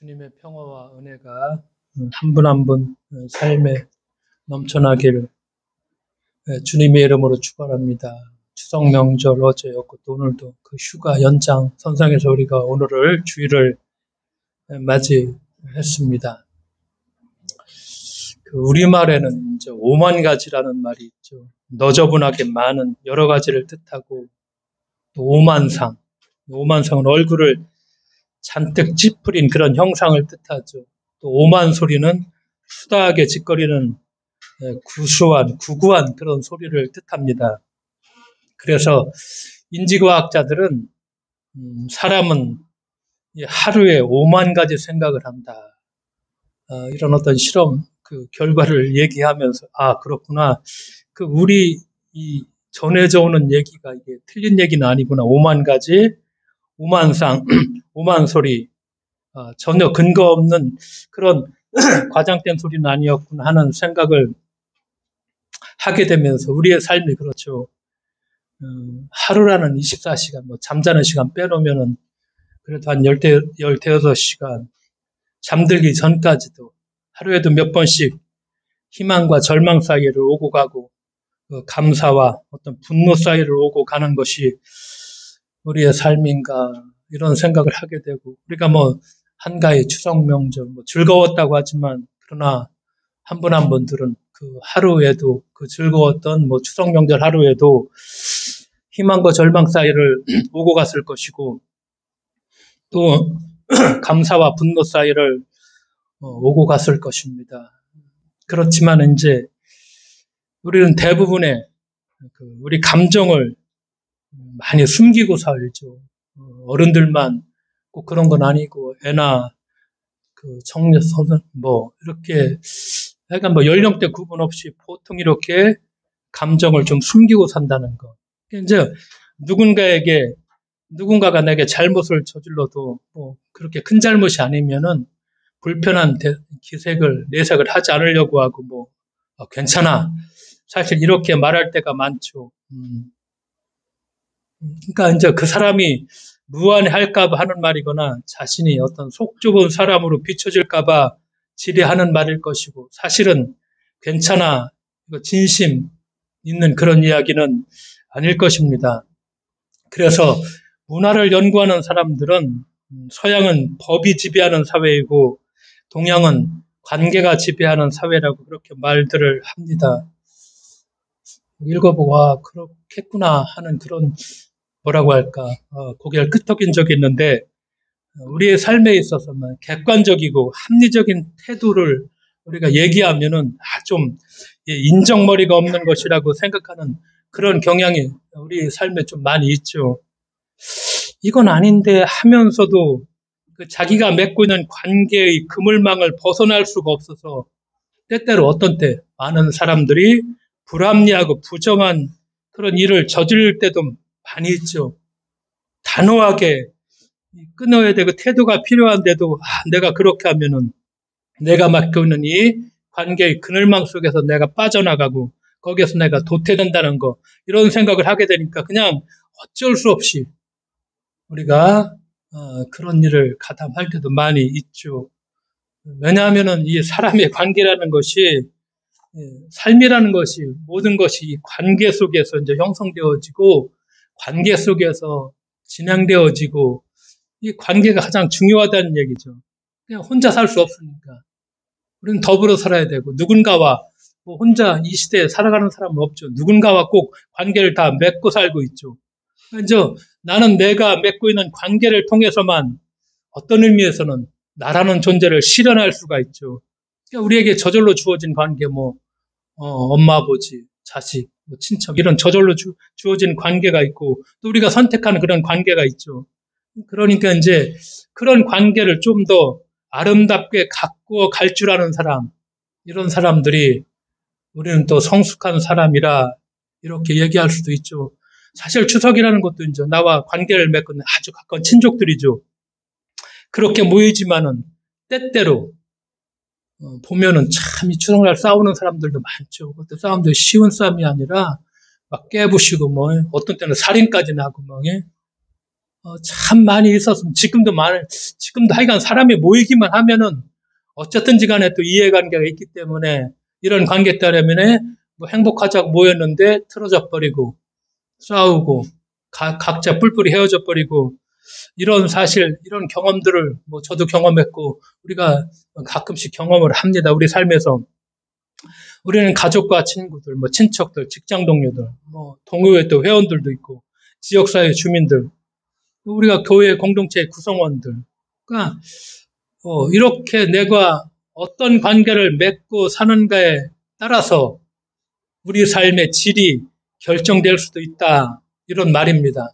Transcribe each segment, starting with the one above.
주님의 평화와 은혜가 한 분 한 분 삶에 넘쳐나기를 주님의 이름으로 축원합니다. 추석 명절 어제였고 또 오늘도 그 휴가 연장 선상에서 우리가 오늘을 주일을 맞이했습니다. 그 우리말에는 이제 오만 가지라는 말이 있죠. 너저분하게 많은 여러 가지를 뜻하고 또 오만상, 오만상은 얼굴을 잔뜩 찌푸린 그런 형상을 뜻하죠. 또 오만 소리는 수다하게 짓거리는 구구한 그런 소리를 뜻합니다. 그래서 인지과학자들은 사람은 하루에 5만 가지 생각을 한다. 이런 어떤 실험 그 결과를 얘기하면서 그렇구나. 그 우리 이 전해져 오는 얘기가 이게 틀린 얘기는 아니구나. 5만 가지, 5만 상, 5만 소리, 전혀 근거 없는 그런 과장된 소리는 아니었구나 하는 생각을 하게 되면서 우리의 삶이 그렇죠. 하루라는 24시간, 잠자는 시간 빼놓으면은 그래도 한 16시간 잠들기 전까지도 하루에도 몇 번씩 희망과 절망 사이를 오고 가고 감사와 어떤 분노 사이를 오고 가는 것이 우리의 삶인가 이런 생각을 하게 되고 우리가 한가위 추석 명절 즐거웠다고 하지만 그러나 한 분 한 분들은 그 하루에도 그 즐거웠던 추석 명절 하루에도 희망과 절망 사이를 오고 갔을 것이고 또 감사와 분노 사이를 오고 갔을 것입니다. 그렇지만 이제 우리는 대부분의 우리 감정을 많이 숨기고 살죠. 어른들만 꼭 그런 건 아니고 애나 청년 이렇게 약간 연령대 구분 없이 보통 이렇게 감정을 좀 숨기고 산다는 거. 이제 누군가가 내게 잘못을 저질러도 그렇게 큰 잘못이 아니면은 불편한 내색을 하지 않으려고 하고 괜찮아. 사실 이렇게 말할 때가 많죠. 그러니까 이제 그 사람이 무안할까봐 하는 말이거나 자신이 어떤 속 좁은 사람으로 비춰질까봐 지레하는 말일 것이고 사실은 괜찮아, 진심 있는 그런 이야기는 아닐 것입니다. 그래서 문화를 연구하는 사람들은 서양은 법이 지배하는 사회이고 동양은 관계가 지배하는 사회라고 그렇게 말들을 합니다. 읽어보고 그렇겠구나 하는 그런 뭐라고 할까 고개를 끄덕인 적이 있는데 우리의 삶에 있어서는 객관적이고 합리적인 태도를 우리가 얘기하면은 좀 인정머리가 없는 것이라고 생각하는 그런 경향이 우리 삶에 좀 많이 있죠. 이건 아닌데 하면서도 자기가 맺고 있는 관계의 그물망을 벗어날 수가 없어서 때때로 어떤 때 많은 사람들이 불합리하고 부정한 그런 일을 저지를 때도 많이 있죠. 단호하게 끊어야 되고 태도가 필요한데도 내가 그렇게 하면은 내가 맡고 있는 이 관계의 그늘망 속에서 내가 빠져나가고 거기에서 내가 도태된다는 거 이런 생각을 하게 되니까 그냥 어쩔 수 없이 우리가 그런 일을 가담할 때도 많이 있죠. 왜냐하면은 이 사람의 관계라는 것이 삶이라는 것이 모든 것이 이 관계 속에서 이제 형성되어지고 관계 속에서 진행되어지고 이 관계가 가장 중요하다는 얘기죠. 그냥 혼자 살 수 없으니까 우리는 더불어 살아야 되고 누군가와 혼자 이 시대에 살아가는 사람은 없죠. 누군가와 꼭 관계를 다 맺고 살고 있죠. 이제 나는 내가 맺고 있는 관계를 통해서만 어떤 의미에서는 나라는 존재를 실현할 수가 있죠. 그러니까 우리에게 저절로 주어진 관계, 엄마, 아버지, 자식, 친척, 이런 저절로 주어진 관계가 있고, 또 우리가 선택하는 그런 관계가 있죠. 그러니까 이제 그런 관계를 좀 더 아름답게 갖고 갈 줄 아는 사람, 이런 사람들이 우리는 또 성숙한 사람이라 이렇게 얘기할 수도 있죠. 사실 추석이라는 것도 이제 나와 관계를 맺고 아주 가까운 친족들이죠. 그렇게 모이지만은 때때로 보면은 참 이 추석날 싸우는 사람들도 많죠. 그것도 싸움도 쉬운 싸움이 아니라 막 깨부시고 어떤 때는 살인까지 나고 참 많이 있었으면 지금도 하여간 사람이 모이기만 하면은 어쨌든지 간에 또 이해관계가 있기 때문에 이런 관계 때문에 뭐 행복하자고 모였는데 틀어져 버리고 싸우고 각자 뿔뿔이 헤어져 버리고 이런 사실, 이런 경험들을 뭐 저도 경험했고 우리가 가끔씩 경험을 합니다. 우리 삶에서. 우리는 가족과 친구들, 뭐 친척들, 직장 동료들, 뭐 동호회 또 회원들도 있고 지역사회 주민들, 우리가 교회 공동체의 구성원들. 그러니까 이렇게 내가 어떤 관계를 맺고 사는가에 따라서 우리 삶의 질이 결정될 수도 있다. 이런 말입니다.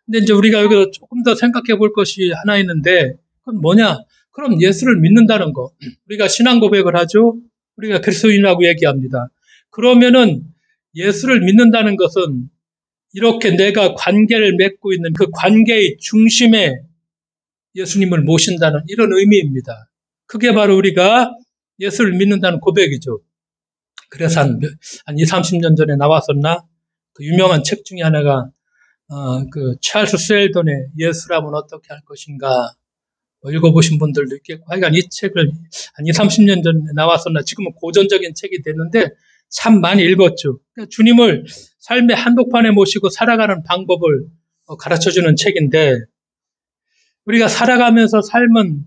근데 이제 우리가 여기서 조금 더 생각해 볼 것이 하나 있는데, 그건 뭐냐? 그럼 예수를 믿는다는 거. 우리가 신앙 고백을 하죠? 우리가 그리스도인이라고 얘기합니다. 그러면은 예수를 믿는다는 것은 이렇게 내가 관계를 맺고 있는 그 관계의 중심에 예수님을 모신다는 이런 의미입니다. 그게 바로 우리가 예수를 믿는다는 고백이죠. 그래서 한 20, 30년 전에 나왔었나? 그 유명한 책 중에 하나가 그 찰스 셀던의 예수라면 어떻게 할 것인가 뭐 읽어보신 분들도 있겠고 하여간 이 책을 한 20, 30년 전에 나왔었나 지금은 고전적인 책이 됐는데 참 많이 읽었죠. 그러니까 주님을 삶의 한복판에 모시고 살아가는 방법을 가르쳐주는 책인데 우리가 살아가면서 삶은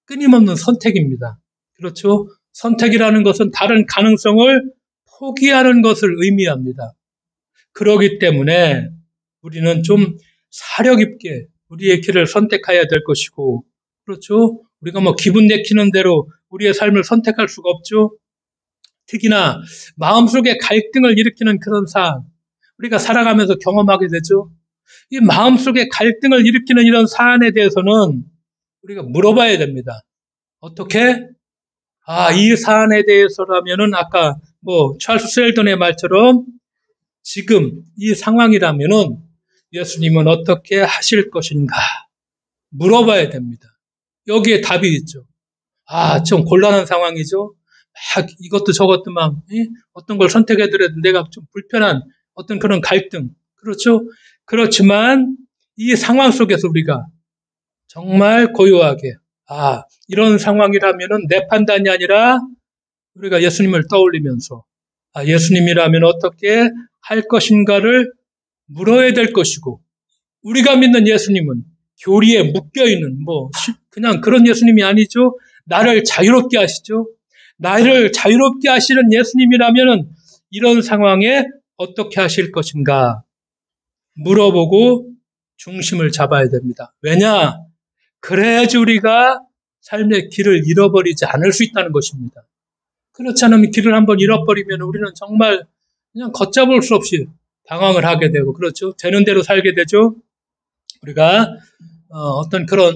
끊임없는 선택입니다. 그렇죠? 선택이라는 것은 다른 가능성을 포기하는 것을 의미합니다. 그러기 때문에 우리는 좀 사력 있게 우리의 길을 선택해야 될 것이고, 그렇죠? 우리가 뭐 기분 내키는 대로 우리의 삶을 선택할 수가 없죠? 특히나 마음속에 갈등을 일으키는 그런 사안, 우리가 살아가면서 경험하게 되죠? 이 마음속에 갈등을 일으키는 이런 사안에 대해서는 우리가 물어봐야 됩니다. 어떻게? 이 사안에 대해서라면은 아까 뭐 찰스 셀던의 말처럼 지금 이 상황이라면은 예수님은 어떻게 하실 것인가 물어봐야 됩니다. 여기에 답이 있죠. 좀 곤란한 상황이죠. 막 이것도 저것도 막 어떤 걸 선택해드려도 내가 좀 불편한 어떤 그런 갈등. 그렇죠? 그렇지만 이 상황 속에서 우리가 정말 고요하게 이런 상황이라면은 내 판단이 아니라 우리가 예수님을 떠올리면서 예수님이라면 어떻게 할 것인가를 물어야 될 것이고 우리가 믿는 예수님은 교리에 묶여있는 그냥 그런 예수님이 아니죠. 나를 자유롭게 하시죠. 나를 자유롭게 하시는 예수님이라면 이런 상황에 어떻게 하실 것인가 물어보고 중심을 잡아야 됩니다. 왜냐? 그래야지 우리가 삶의 길을 잃어버리지 않을 수 있다는 것입니다. 그렇지 않으면 길을 한번 잃어버리면 우리는 정말 그냥 걷잡을 수 없이 방황을 하게 되고, 그렇죠? 되는 대로 살게 되죠? 우리가, 어떤 그런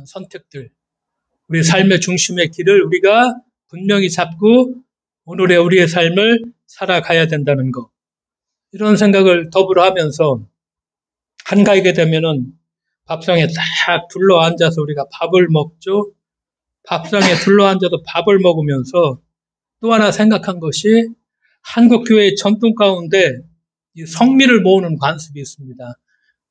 선택들, 우리 삶의 중심의 길을 우리가 분명히 잡고 오늘의 우리의 삶을 살아가야 된다는 것. 이런 생각을 더불어 하면서 한가하게 되면은 밥상에 딱 둘러 앉아서 우리가 밥을 먹죠? 밥상에 둘러 앉아서 밥을 먹으면서 또 하나 생각한 것이 한국 교회의 전통 가운데 이 성미를 모으는 관습이 있습니다.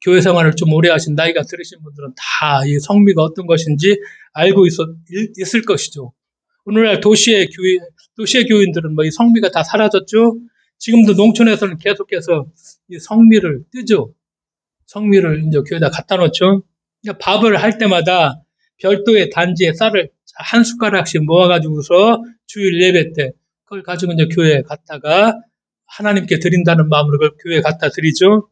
교회 생활을 좀 오래 하신 나이가 들으신 분들은 다 이 성미가 어떤 것인지 알고 있을 것이죠. 오늘날 도시의 교인들은 이 성미가 다 사라졌죠. 지금도 농촌에서는 계속해서 이 성미를 뜨죠. 성미를 이제 교회에다 갖다 놓죠. 그러니까 밥을 할 때마다 별도의 단지에 쌀을 한 숟가락씩 모아가지고서 주일 예배 때 그걸 가지고 이제 교회에 갔다가 하나님께 드린다는 마음으로 그걸 교회에 갖다 드리죠.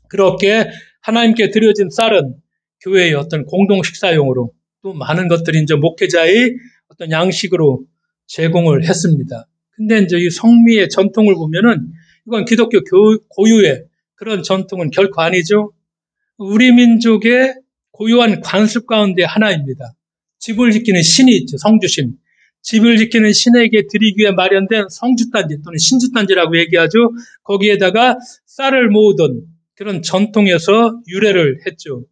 그렇게 하나님께 드려진 쌀은 교회의 어떤 공동 식사용으로 또 많은 것들이 이제 목회자의 어떤 양식으로 제공을 했습니다. 근데 이제 이 성미의 전통을 보면은 이건 기독교 고유의 그런 전통은 결코 아니죠. 우리 민족의 고유한 관습 가운데 하나입니다. 집을 지키는 신이 있죠. 성주신. 집을 지키는 신에게 드리기 위해 마련된 성주단지 또는 신주단지라고 얘기하죠. 거기에다가 쌀을 모으던 그런 전통에서 유래를 했죠.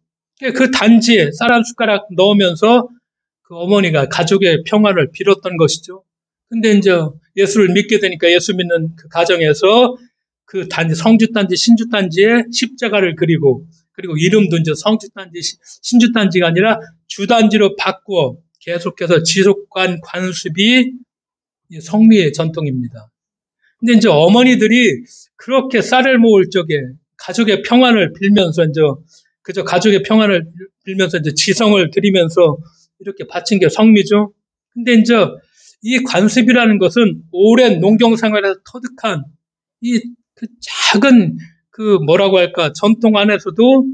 그 단지에 쌀 한 숟가락 넣으면서 그 어머니가 가족의 평화를 빌었던 것이죠. 근데 이제 예수를 믿게 되니까 예수 믿는 그 가정에서 그 단지, 성주단지, 신주단지에 십자가를 그리고 그리고 이름도 이제 성주단지, 신주단지가 아니라 주단지로 바꾸어 계속해서 지속한 관습이 성미의 전통입니다. 근데 이제 어머니들이 그렇게 쌀을 모을 적에 가족의 평안을 빌면서 이제 그저 가족의 평안을 빌면서 이제 지성을 드리면서 이렇게 바친 게 성미죠. 근데 이제 이 관습이라는 것은 오랜 농경 생활에서 터득한 이 그 작은 그 뭐라고 할까 전통 안에서도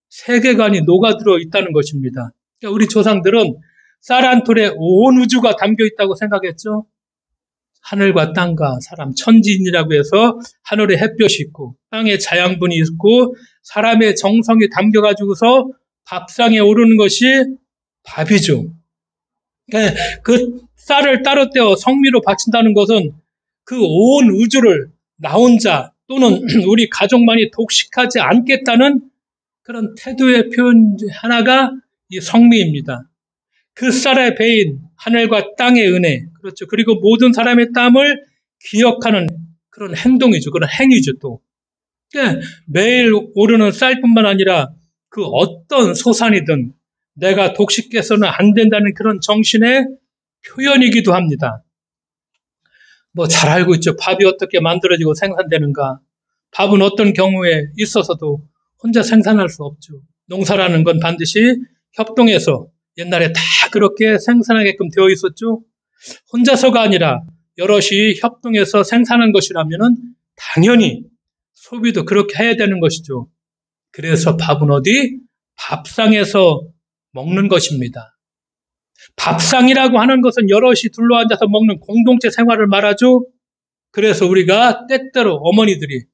세계관이 녹아들어 있다는 것입니다. 그러니까 우리 조상들은 쌀 한 톨에 온 우주가 담겨 있다고 생각했죠. 하늘과 땅과 사람, 천지인이라고 해서 하늘에 햇볕이 있고 땅에 자양분이 있고 사람의 정성이 담겨가지고서 밥상에 오르는 것이 밥이죠. 그러니까 그 쌀을 따로 떼어 성미로 바친다는 것은 그 온 우주를 나 혼자 또는 우리 가족만이 독식하지 않겠다는 그런 태도의 표현 하나가 이 성미입니다. 그 쌀에 베인 하늘과 땅의 은혜, 그렇죠. 그리고 모든 사람의 땀을 기억하는 그런 행동이죠. 그런 행위죠, 또. 그러니까 매일 오르는 쌀뿐만 아니라 그 어떤 소산이든 내가 독식해서는 안 된다는 그런 정신의 표현이기도 합니다. 뭐 잘 알고 있죠. 밥이 어떻게 만들어지고 생산되는가. 밥은 어떤 경우에 있어서도 혼자 생산할 수 없죠. 농사라는 건 반드시 협동해서 옛날에 다 그렇게 생산하게끔 되어 있었죠. 혼자서가 아니라 여럿이 협동해서 생산한 것이라면은 당연히 소비도 그렇게 해야 되는 것이죠. 그래서 밥은 어디? 밥상에서 먹는 것입니다. 밥상이라고 하는 것은 여럿이 둘러앉아서 먹는 공동체 생활을 말하죠. 그래서 우리가 때때로 어머니들이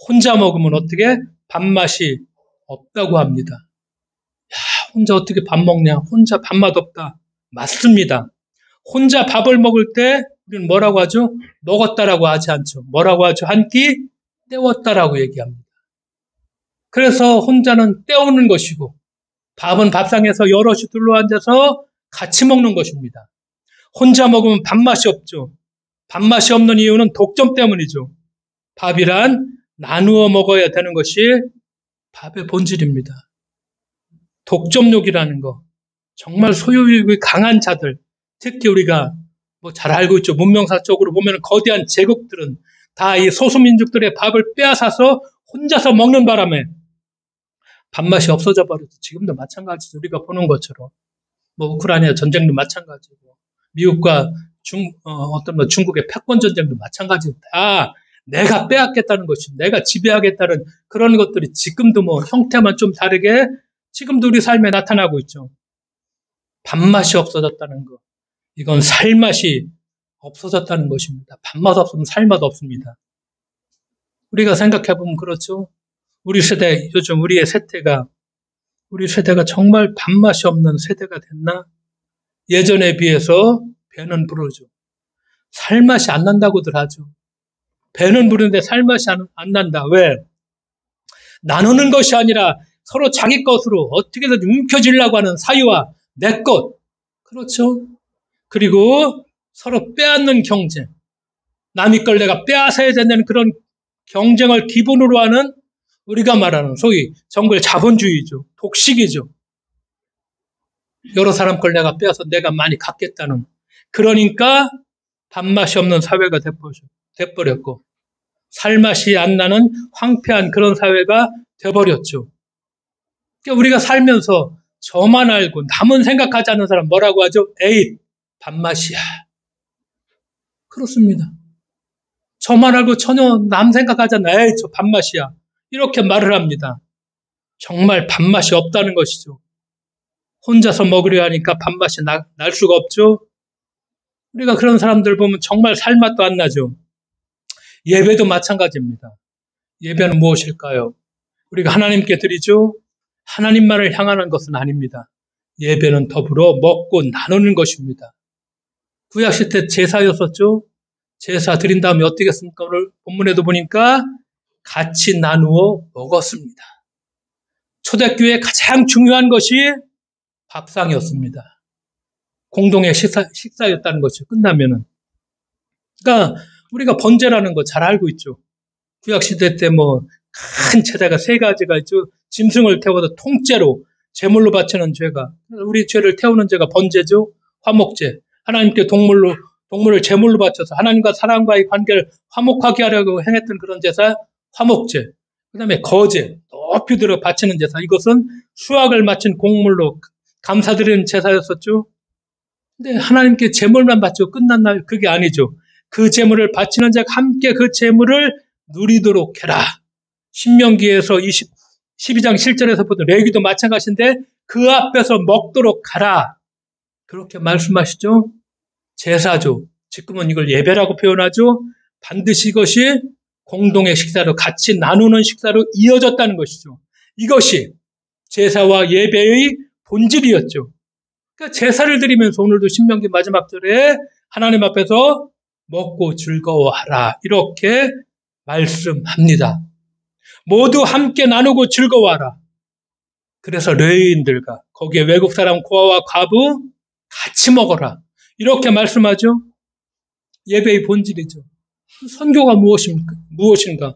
혼자 먹으면 어떻게 밥맛이 없다고 합니다. 야, 혼자 어떻게 밥 먹냐? 혼자 밥맛 없다. 맞습니다. 혼자 밥을 먹을 때 우리는 뭐라고 하죠? 먹었다라고 하지 않죠. 뭐라고 하죠? 한 끼 때웠다라고 얘기합니다. 그래서 혼자는 때우는 것이고 밥은 밥상에서 여럿이 둘러앉아서 같이 먹는 것입니다. 혼자 먹으면 밥맛이 없죠. 밥맛이 없는 이유는 독점 때문이죠. 밥이란 나누어 먹어야 되는 것이 밥의 본질입니다. 독점욕이라는 거. 정말 소유욕이 강한 자들, 특히 우리가 뭐 잘 알고 있죠. 문명사적으로 보면 거대한 제국들은 다 이 소수민족들의 밥을 빼앗아서 혼자서 먹는 바람에 밥맛이 없어져 버렸죠. 지금도 마찬가지죠. 우리가 보는 것처럼. 뭐 우크라이나 전쟁도 마찬가지고 미국과 어떤 뭐 중국의 패권 전쟁도 마찬가지고 다 내가 빼앗겠다는 것이 내가 지배하겠다는 그런 것들이 지금도 뭐 형태만 좀 다르게 지금도 우리 삶에 나타나고 있죠. 밥맛이 없어졌다는 것. 이건 살맛이 없어졌다는 것입니다. 밥맛 없으면 살맛 없습니다. 우리가 생각해 보면 그렇죠. 우리 세대 요즘 우리 세대가 정말 밥맛이 없는 세대가 됐나? 예전에 비해서 배는 부르죠. 살맛이 안 난다고들 하죠. 배는 부르는데 살맛이 안 난다. 왜? 나누는 것이 아니라 서로 자기 것으로 어떻게든 움켜쥐려고 하는 사유와 내 것. 그렇죠. 그리고 서로 빼앗는 경쟁. 남의 걸 내가 빼앗아야 된다는 그런 경쟁을 기본으로 하는 우리가 말하는 소위 정글 자본주의죠. 독식이죠. 여러 사람 걸 내가 빼앗아 내가 많이 갖겠다는. 그러니까 밥맛이 없는 사회가 돼버렸고 살맛이 안 나는 황폐한 그런 사회가 돼버렸죠. 그러니까 우리가 살면서 저만 알고 남은 생각하지 않는 사람 뭐라고 하죠? 에잇, 밥맛이야. 그렇습니다. 저만 알고 전혀 남 생각하지 않는 에잇, 저 밥맛이야. 이렇게 말을 합니다. 정말 밥맛이 없다는 것이죠. 혼자서 먹으려 하니까 밥맛이 날 수가 없죠. 우리가 그런 사람들 보면 정말 살맛도 안 나죠. 예배도 마찬가지입니다. 예배는 무엇일까요? 우리가 하나님께 드리죠. 하나님만을 향하는 것은 아닙니다. 예배는 더불어 먹고 나누는 것입니다. 구약시대 제사였었죠. 제사 드린 다음에 어떻게 했습니까? 오늘 본문에도 보니까 같이 나누어 먹었습니다. 초대교회의 가장 중요한 것이 밥상이었습니다. 공동의 식사였다는 것이죠. 끝나면은. 그러니까 우리가 번제라는 거 잘 알고 있죠. 구약시대 때 뭐 큰 제사가 세 가지가 있죠. 짐승을 태워서 통째로 제물로 바치는 죄가, 우리 죄를 태우는 죄가 번제죠. 화목제. 하나님께 동물을 제물로 바쳐서 하나님과 사람과의 관계를 화목하게 하려고 행했던 그런 제사, 화목제. 그 다음에 거제, 높이 들어 바치는 제사. 이것은 수확을 마친 곡물로 감사드리는 제사였었죠. 근데 하나님께 제물만 바치고 끝났나요? 그게 아니죠. 그 제물을 바치는 자가 함께 그 제물을 누리도록 해라. 신명기에서 12장 7절에서부터 레위기도 마찬가지인데 그 앞에서 먹도록 하라. 그렇게 말씀하시죠. 제사죠. 지금은 이걸 예배라고 표현하죠. 반드시 이것이 공동의 식사로 같이 나누는 식사로 이어졌다는 것이죠. 이것이 제사와 예배의 본질이었죠. 그러니까 제사를 드리면서 오늘도 신명기 마지막 절에 하나님 앞에서 먹고 즐거워하라 이렇게 말씀합니다. 모두 함께 나누고 즐거워하라. 그래서 레위인들과 거기에 외국 사람 고아와 과부 같이 먹어라. 이렇게 말씀하죠. 예배의 본질이죠. 선교가 무엇인가?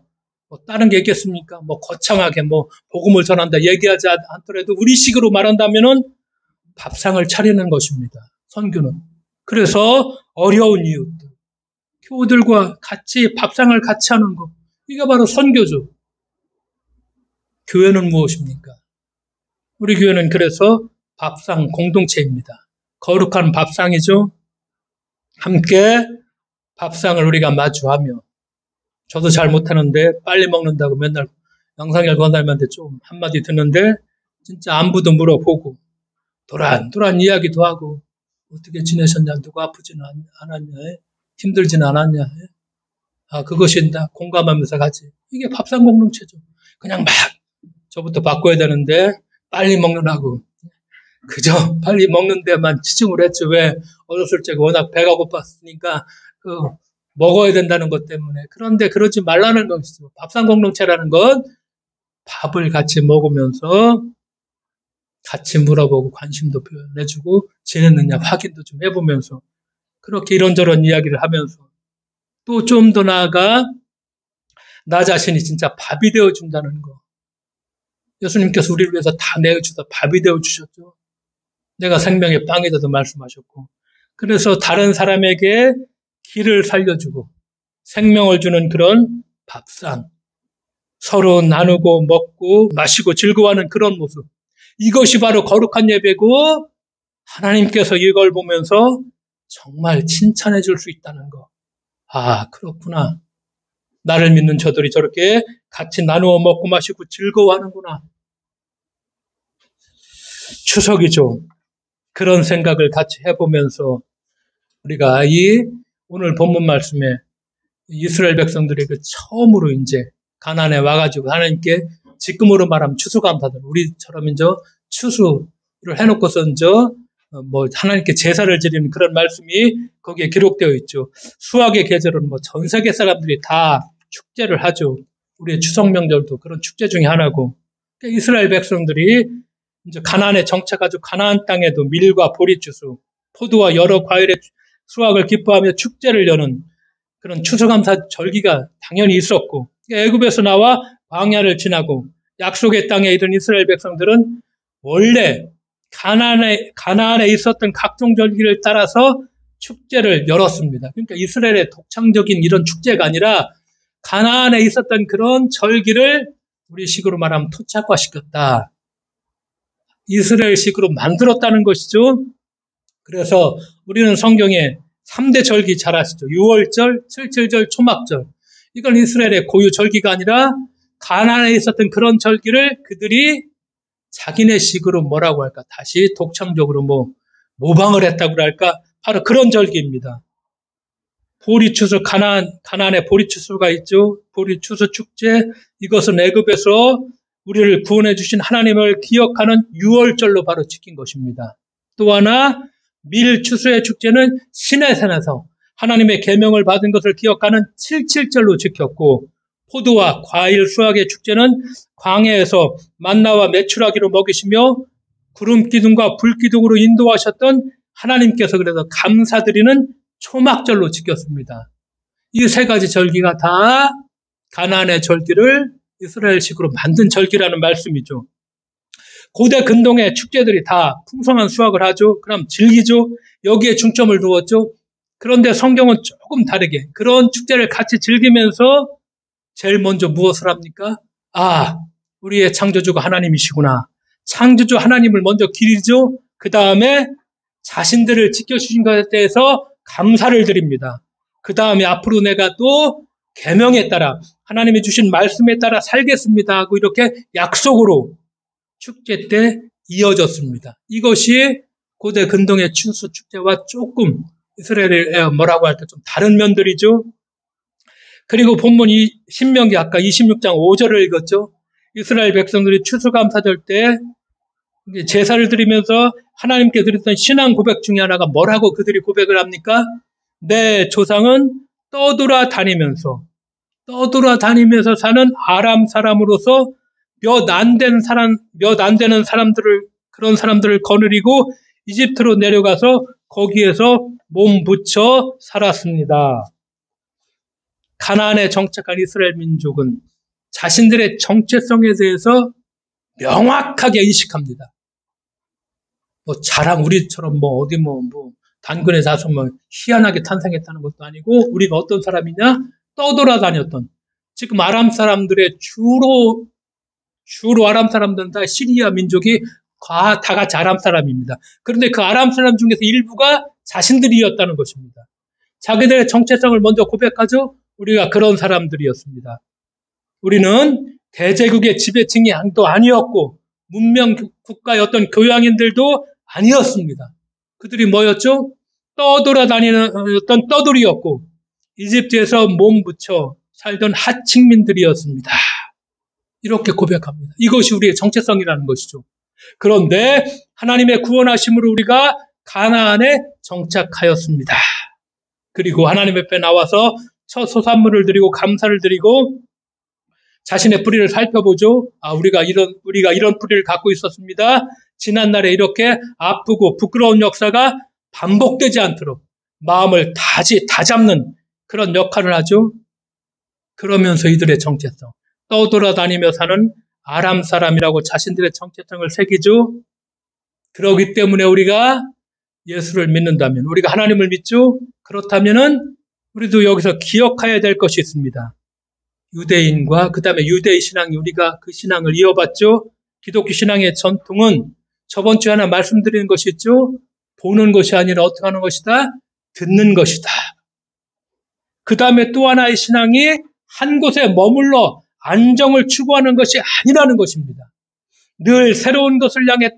뭐 다른 게 있겠습니까? 뭐 거창하게 복음을 전한다 얘기하지 않더라도 우리식으로 말한다면은 밥상을 차리는 것입니다. 선교는. 그래서 어려운 이웃들, 교우들과 같이 밥상을 같이 하는 것. 이게 바로 선교죠. 교회는 무엇입니까? 우리 교회는 그래서 밥상 공동체입니다. 거룩한 밥상이죠. 함께 밥상을 우리가 마주하며, 저도 잘 못하는데 빨리 먹는다고 맨날 영상일 권사님한테 좀 한마디 듣는데 진짜 안부도 물어보고 도란도란 이야기도 하고 어떻게 지내셨냐, 누가 아프지는 않았냐, 힘들지는 않았냐, 그것이 다 공감하면서 가지. 이게 밥상 공동체죠. 그냥 막 저부터 바꿔야 되는데 빨리 먹느라고 그저 빨리 먹는 데만 치중을 했죠. 왜? 어렸을 적에 워낙 배가 고팠으니까 먹어야 된다는 것 때문에. 그런데 그러지 말라는 것이죠. 밥상 공동체라는 건 밥을 같이 먹으면서 같이 물어보고 관심도 표현해주고 지냈느냐 확인도 좀 해보면서 그렇게 이런저런 이야기를 하면서 또 좀 더 나아가 나 자신이 진짜 밥이 되어준다는 거. 예수님께서 우리를 위해서 다 내어주다 밥이 되어주셨죠. 내가 생명의 빵이다도 말씀하셨고, 그래서 다른 사람에게 길을 살려주고 생명을 주는 그런 밥상, 서로 나누고 먹고 마시고 즐거워하는 그런 모습, 이것이 바로 거룩한 예배고 하나님께서 이걸 보면서 정말 칭찬해 줄 수 있다는 거. 아, 그렇구나. 나를 믿는 저들이 저렇게 같이 나누어 먹고 마시고 즐거워하는구나. 추석이죠. 그런 생각을 같이 해보면서 우리가 오늘 본문 말씀에 이스라엘 백성들이 처음으로 이제 가나안에 와가지고 하나님께 지금으로 말하면 추수감사들, 우리처럼 이제 추수를 해놓고서 이제 하나님께 제사를 드리는 그런 말씀이 거기에 기록되어 있죠. 수학의 계절은 전 세계 사람들이 다 축제를 하죠. 우리의 추석 명절도 그런 축제 중에 하나고. 그러니까 이스라엘 백성들이 이제 가나안에 정착하고 가나안 땅에도 밀과 보리추수, 포도와 여러 과일의 수확을 기뻐하며 축제를 여는 그런 추수감사 절기가 당연히 있었고, 애굽에서 나와 광야를 지나고 약속의 땅에 이른 이스라엘 백성들은 원래 가나안에 있었던 각종 절기를 따라서 축제를 열었습니다. 그러니까 이스라엘의 독창적인 이런 축제가 아니라 가나안에 있었던 그런 절기를 우리식으로 말하면 토착화시켰다. 이스라엘식으로 만들었다는 것이죠. 그래서 우리는 성경에 3대 절기 잘 아시죠? 6월절, 7.7절, 초막절. 이건 이스라엘의 고유 절기가 아니라 가나안에 있었던 그런 절기를 그들이 자기네 식으로 뭐라고 할까? 다시 독창적으로 모방을 했다고 할까? 바로 그런 절기입니다. 보리추수, 가나안에 보리추수가 있죠. 보리추수 축제. 이것은 애굽에서 우리를 구원해 주신 하나님을 기억하는 6월절로 바로 지킨 것입니다. 또 하나 밀추수의 축제는 시내산에서 하나님의 계명을 받은 것을 기억하는 7.7절로 지켰고, 포도와 과일 수확의 축제는 광야에서 만나와 메추라기로 먹이시며 구름 기둥과 불 기둥으로 인도하셨던 하나님께서 그래서 감사드리는 초막절로 지켰습니다. 이 세 가지 절기가 다 가나안의 절기를 이스라엘식으로 만든 절기라는 말씀이죠. 고대 근동의 축제들이 다 풍성한 수확을 하죠. 그럼 즐기죠. 여기에 중점을 두었죠. 그런데 성경은 조금 다르게 그런 축제를 같이 즐기면서 제일 먼저 무엇을 합니까? 아, 우리의 창조주가 하나님이시구나. 창조주 하나님을 먼저 기리죠. 그 다음에 자신들을 지켜주신 것에 대해서 감사를 드립니다. 그 다음에 앞으로 내가 또 계명에 따라 하나님이 주신 말씀에 따라 살겠습니다 하고 이렇게 약속으로 축제 때 이어졌습니다. 이것이 고대 근동의 추수 축제와 조금 이스라엘의 뭐라고 할까 좀 다른 면들이죠. 그리고 본문 신명기 아까 26장 5절을 읽었죠. 이스라엘 백성들이 추수감사절 때 제사를 드리면서 하나님께 드렸던 신앙 고백 중에 하나가 뭐라고 그들이 고백을 합니까? 내 조상은 떠돌아다니면서 사는 아람 사람으로서 몇 안 되는 사람들을 그런 사람들을 거느리고 이집트로 내려가서 거기에서 몸 붙여 살았습니다. 가나안에 정착한 이스라엘 민족은 자신들의 정체성에 대해서 명확하게 인식합니다. 우리처럼 어디 단군에 자서 희한하게 탄생했다는 것도 아니고 우리가 어떤 사람이냐? 떠돌아다녔던 지금 아람 사람들의 주로 아람 사람들은 다 시리아 민족이 다 같이 아람 사람입니다. 그런데 그 아람 사람 중에서 일부가 자신들이었다는 것입니다. 자기들의 정체성을 먼저 고백하죠. 우리가 그런 사람들이었습니다. 우리는 대제국의 지배층이 또 아니었고 문명 국가의 어떤 교양인들도 아니었습니다. 그들이 뭐였죠? 떠돌아다니는 어떤 떠돌이였고 이집트에서 몸 붙여 살던 하층민들이었습니다. 이렇게 고백합니다. 이것이 우리의 정체성이라는 것이죠. 그런데 하나님의 구원하심으로 우리가 가나안에 정착하였습니다. 그리고 하나님 앞에 나와서 첫 소산물을 드리고 감사를 드리고 자신의 뿌리를 살펴보죠. 우리가 이런 뿌리를 갖고 있었습니다. 지난날에 이렇게 아프고 부끄러운 역사가 반복되지 않도록 마음을 다잡는 그런 역할을 하죠. 그러면서 이들의 정체성, 떠돌아다니며 사는 아람 사람이라고 자신들의 정체성을 새기죠. 그렇기 때문에 우리가 예수를 믿는다면, 우리가 하나님을 믿죠. 그렇다면은 우리도 여기서 기억해야 될 것이 있습니다. 유대인과 그 다음에 유대의 신앙이 우리가 그 신앙을 이어봤죠. 기독교 신앙의 전통은 저번 주에 하나 말씀드리는 것이 있죠. 보는 것이 아니라 어떻게 하는 것이다? 듣는 것이다. 그 다음에 또 하나의 신앙이 한 곳에 머물러 안정을 추구하는 것이 아니라는 것입니다. 늘 새로운 것을 향해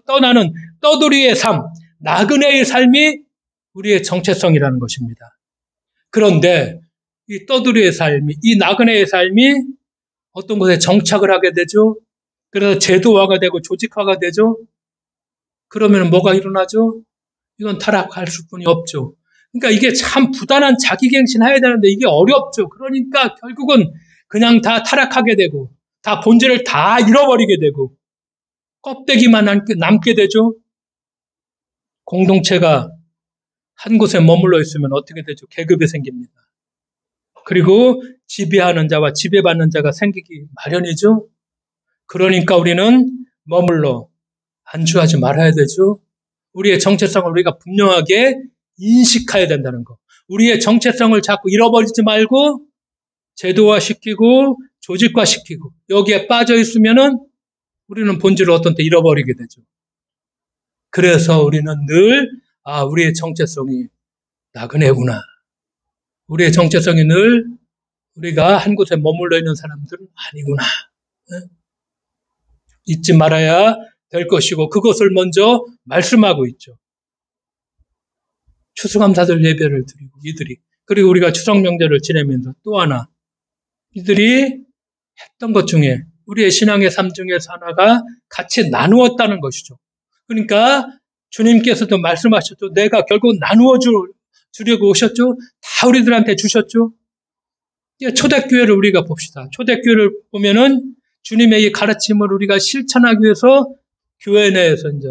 떠나는 떠돌이의 삶, 나그네의 삶이 우리의 정체성이라는 것입니다. 그런데 이 떠돌이의 삶이, 이 나그네의 삶이 어떤 곳에 정착을 하게 되죠. 그래서 제도화가 되고 조직화가 되죠. 그러면 뭐가 일어나죠? 이건 타락할 수뿐이 없죠. 그러니까 이게 참 부단한 자기갱신해야 되는데 이게 어렵죠. 그러니까 결국은 그냥 다 타락하게 되고 다 본질을 다 잃어버리게 되고 껍데기만 남게 되죠. 공동체가 한 곳에 머물러 있으면 어떻게 되죠? 계급이 생깁니다. 그리고 지배하는 자와 지배받는 자가 생기기 마련이죠. 그러니까 우리는 머물러 안주하지 말아야 되죠. 우리의 정체성을 우리가 분명하게 인식해야 된다는 거. 우리의 정체성을 자꾸 잃어버리지 말고 제도화시키고 조직화시키고 여기에 빠져 있으면은 우리는 본질을 어떤 때 잃어버리게 되죠. 그래서 우리는 늘 우리의 정체성이 나그네구나. 우리의 정체성이 늘 우리가 한 곳에 머물러 있는 사람들은 아니구나. 잊지 말아야 될 것이고 그것을 먼저 말씀하고 있죠. 추수감사절 예배를 드리고 이들이 그리고 우리가 추석 명절을 지내면서 또 하나 이들이 했던 것 중에 우리의 신앙의 삶 중에서 하나가 같이 나누었다는 것이죠. 그러니까 주님께서도 말씀하셨죠. 내가 결국 나누어 주려고 오셨죠. 다 우리들한테 주셨죠. 초대교회를 우리가 봅시다. 초대교회를 보면은 주님의 이 가르침을 우리가 실천하기 위해서 교회 내에서 이제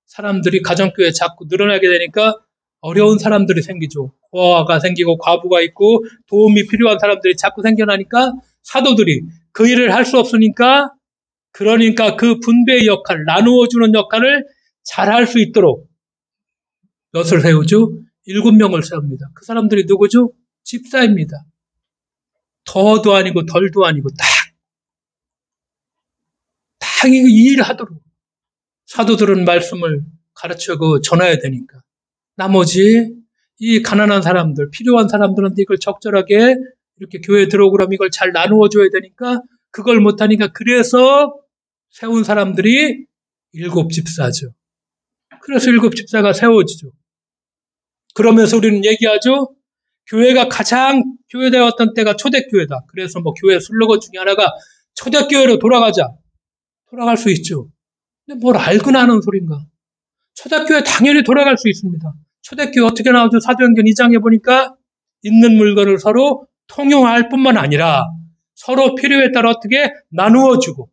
사람들이 가정교회 자꾸 늘어나게 되니까 어려운 사람들이 생기죠. 고아가 생기고 과부가 있고 도움이 필요한 사람들이 자꾸 생겨나니까 사도들이 그 일을 할 수 없으니까 그러니까 그 분배의 역할, 나누어주는 역할을 잘 할 수 있도록 몇을 세우죠? 7명을 세웁니다. 그 사람들이 누구죠? 집사입니다. 더도 아니고 덜도 아니고 딱 이 일을 하도록 사도들은 말씀을 가르치고 전해야 되니까. 나머지 이 가난한 사람들, 필요한 사람들한테 이걸 적절하게 이렇게 교회에 들어오고 그러면 이걸 잘 나누어 줘야 되니까 그걸 못하니까 그래서 세운 사람들이 7집사죠. 그래서 7집사가 세워지죠. 그러면서 우리는 얘기하죠. 교회가 가장 교회되었던 때가 초대교회다. 그래서 뭐 교회 슬로건 중에 하나가 초대교회로 돌아가자. 돌아갈 수 있죠. 근데 뭘 알거나 하는 소린가. 초대교회 당연히 돌아갈 수 있습니다. 초대교회 어떻게 나오죠? 사도행전 2장에 보니까 있는 물건을 서로 통용할 뿐만 아니라 서로 필요에 따라 어떻게 나누어주고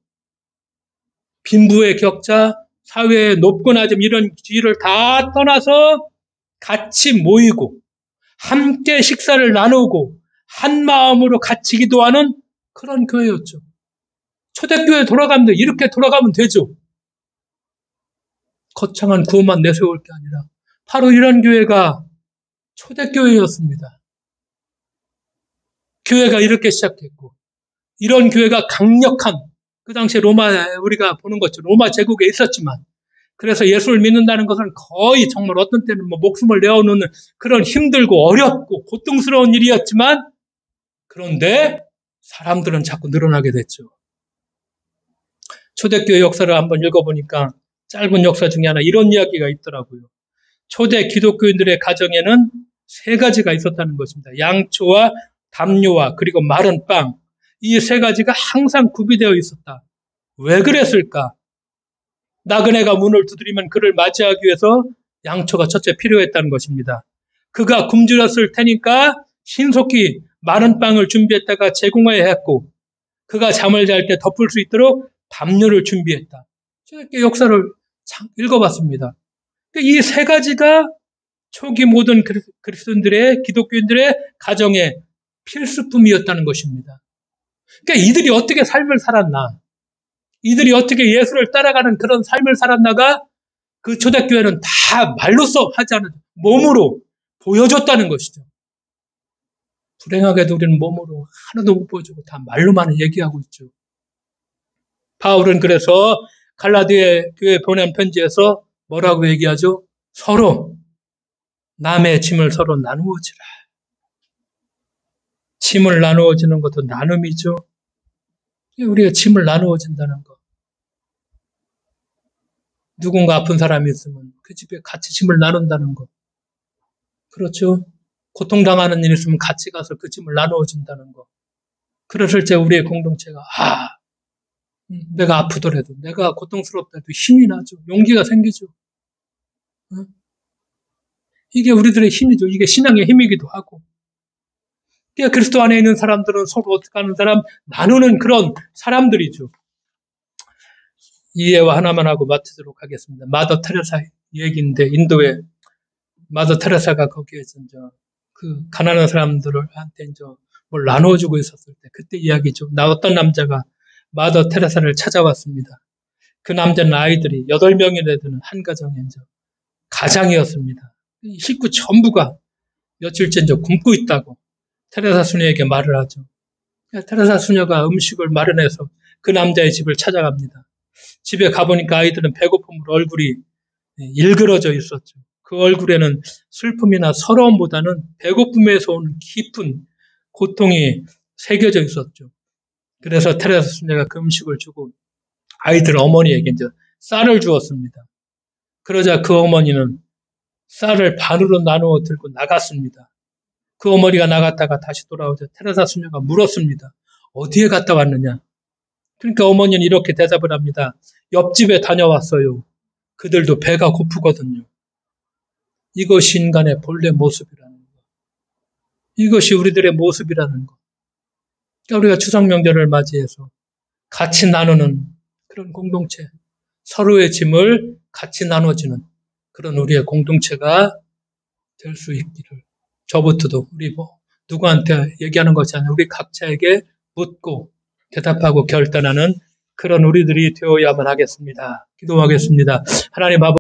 빈부의 격차, 사회의 높고 낮음 이런 지위를 다 떠나서 같이 모이고 함께 식사를 나누고 한 마음으로 같이 기도하는 그런 교회였죠. 초대교회 돌아가면 돼. 이렇게 돌아가면 되죠. 거창한 구호만 내세울 게 아니라 바로 이런 교회가 초대교회였습니다. 교회가 이렇게 시작했고 이런 교회가 강력한 그 당시에 로마 우리가 보는 것처럼 로마 제국에 있었지만 그래서 예수를 믿는다는 것은 거의 정말 어떤 때는 뭐 목숨을 내어놓는 그런 힘들고 어렵고 고통스러운 일이었지만 그런데 사람들은 자꾸 늘어나게 됐죠. 초대교회 역사를 한번 읽어보니까 짧은 역사 중에 하나 이런 이야기가 있더라고요. 초대 기독교인들의 가정에는 3가지가 있었다는 것입니다. 양초와 담요와 그리고 마른 빵. 이 3가지가 항상 구비되어 있었다. 왜 그랬을까? 나그네가 문을 두드리면 그를 맞이하기 위해서 양초가 첫째 필요했다는 것입니다. 그가 굶주렸을 테니까 신속히 마른 빵을 준비했다가 제공해야 했고 그가 잠을 잘 때 덮을 수 있도록 담요를 준비했다. 이렇게 역사를 읽어봤습니다. 이 3가지가 초기 모든 그리스도인들의 기독교인들의 가정의 필수품이었다는 것입니다. 그러니까 이들이 어떻게 삶을 살았나, 이들이 어떻게 예수를 따라가는 그런 삶을 살았나가 그 초대교회는 다 말로써 하지 않은 몸으로 보여줬다는 것이죠. 불행하게도 우리는 몸으로 하나도 못 보여주고 다 말로만 얘기하고 있죠. 바울은 그래서 갈라디아 교회 보낸 편지에서 뭐라고 얘기하죠? 서로 남의 짐을 서로 나누어지라. 짐을 나누어지는 것도 나눔이죠. 우리가 짐을 나누어진다는 것. 누군가 아픈 사람이 있으면 그 집에 같이 짐을 나눈다는 것. 그렇죠? 고통당하는 일이 있으면 같이 가서 그 짐을 나누어준다는 것. 그랬을 때 우리의 공동체가 내가 아프더라도 내가 고통스럽더라도 힘이 나죠. 용기가 생기죠. 이게 우리들의 힘이죠. 이게 신앙의 힘이기도 하고. 그러니까 그리스도 안에 있는 사람들은 서로 어떻게 하는 사람 나누는 그런 사람들이죠. 이해와 하나만 하고 마치도록 하겠습니다. 마더 테레사 얘기인데 인도의 마더 테레사가 거기에서 그 가난한 사람들한테 뭘 나눠주고 있었을 때 그때 이야기죠. 어떤 남자가 마더 테레사를 찾아왔습니다. 그 남자는 아이들이 8명이나 되는 한 가정의 가장이었습니다. 식구 전부가 며칠째 굶고 있다고 테레사 수녀에게 말을 하죠. 테레사 수녀가 음식을 마련해서 그 남자의 집을 찾아갑니다. 집에 가보니까 아이들은 배고픔으로 얼굴이 일그러져 있었죠. 그 얼굴에는 슬픔이나 서러움보다는 배고픔에서 오는 깊은 고통이 새겨져 있었죠. 그래서 테레사 수녀가 그 음식을 주고 아이들 어머니에게 쌀을 주었습니다. 그러자 그 어머니는 쌀을 반으로 나누어 들고 나갔습니다. 그 어머니가 나갔다가 다시 돌아오자 테레사 수녀가 물었습니다. 어디에 갔다 왔느냐? 그러니까 어머니는 이렇게 대답을 합니다. 옆집에 다녀왔어요. 그들도 배가 고프거든요. 이것이 인간의 본래 모습이라는 것. 이것이 우리들의 모습이라는 것. 그러니까 우리가 추석 명절을 맞이해서 같이 나누는 그런 공동체, 서로의 짐을 같이 나눠주는 그런 우리의 공동체가 될 수 있기를. 저부터도 우리 누구한테 얘기하는 것이 아니라 우리 각자에게 묻고 대답하고 결단하는 그런 우리들이 되어야만 하겠습니다. 기도하겠습니다. 하나님 아버지